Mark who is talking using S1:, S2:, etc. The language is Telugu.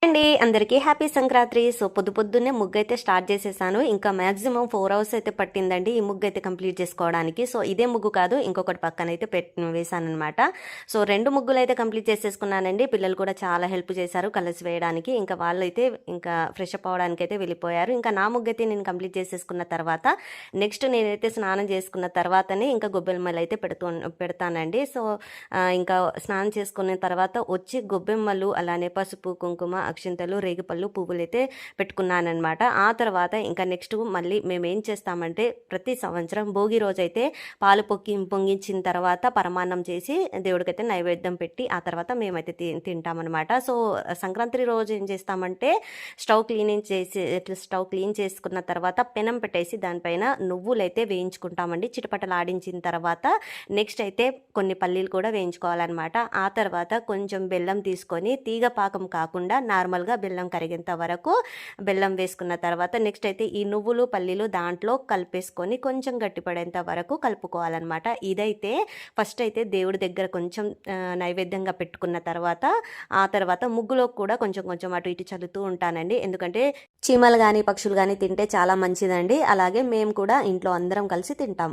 S1: అండి అందరికీ హ్యాపీ సంక్రాంతి. సో పొద్దున్నే ముగ్గు అయితే స్టార్ట్ చేసేసాను. ఇంకా మాక్సిమం 4 అవర్స్ అయితే పట్టిందండి ఈ ముగ్గు అయితే కంప్లీట్ చేసుకోవడానికి. సో ఇదే ముగ్గు కాదు, ఇంకొకటి పక్కన అయితే వేసాను అనమాట. సో 2 ముగ్గులు అయితే కంప్లీట్ చేసేసుకున్నానండి. పిల్లలు కూడా చాలా హెల్ప్ చేశారు కలర్స్ వేయడానికి. ఇంకా వాళ్ళైతే ఇంకా ఫ్రెష్ అప్ అవడానికి అయితే వెళ్ళిపోయారు. ఇంకా నా ముగ్గు అయితే నేను కంప్లీట్ చేసేసుకున్న తర్వాత నెక్స్ట్ నేనైతే స్నానం చేసుకున్న తర్వాతనే ఇంకా గొబ్బెమ్మలు అయితే పెడతానండి. సో ఇంకా స్నానం చేసుకున్న తర్వాత వచ్చి గొబ్బెమ్మలు అలానే పసుపు కుంకుమ అక్షింతలు రేగిపళ్ళు పువ్వులైతే పెట్టుకున్నానమాట. ఆ తర్వాత ఇంకా నెక్స్ట్ మళ్ళీ మేము ఏం చేస్తామంటే ప్రతి సంవత్సరం భోగి రోజైతే పాలు పొంగించిన తర్వాత పరమాన్నం చేసి దేవుడికైతే నైవేద్యం పెట్టి ఆ తర్వాత మేమైతే తింటామన్నమాట. సో సంక్రాంతి రోజు ఏం చేస్తామంటే స్టవ్ క్లీన్ చేసుకున్న తర్వాత పెనం పెట్టేసి దానిపైన నువ్వులైతే వేయించుకుంటామండి. చిటపటలు ఆడించిన తర్వాత నెక్స్ట్ అయితే కొన్ని పల్లీలు కూడా వేయించుకోవాలన్నమాట. ఆ తర్వాత కొంచెం బెల్లం తీసుకొని తీగ పాకం కాకుండా నార్మల్గా బెల్లం కరిగేంత వరకు బెల్లం వేసుకున్న తర్వాత నెక్స్ట్ అయితే ఈ నువ్వులు పల్లీలు దాంట్లో కలిపేసుకొని కొంచెం గట్టిపడేంత వరకు కలుపుకోవాలన్నమాట. ఇదైతే ఫస్ట్ అయితే దేవుడి దగ్గర కొంచెం నైవేద్యంగా పెట్టుకున్న తర్వాత ఆ తర్వాత ముగ్గులో కూడా కొంచెం కొంచెం అటు ఇటు చల్లుతూ ఉంటానండి. ఎందుకంటే చీమలు కానీ పక్షులు కానీ తింటే చాలా మంచిదండి. అలాగే మేము కూడా ఇంట్లో అందరం కలిసి తింటాం.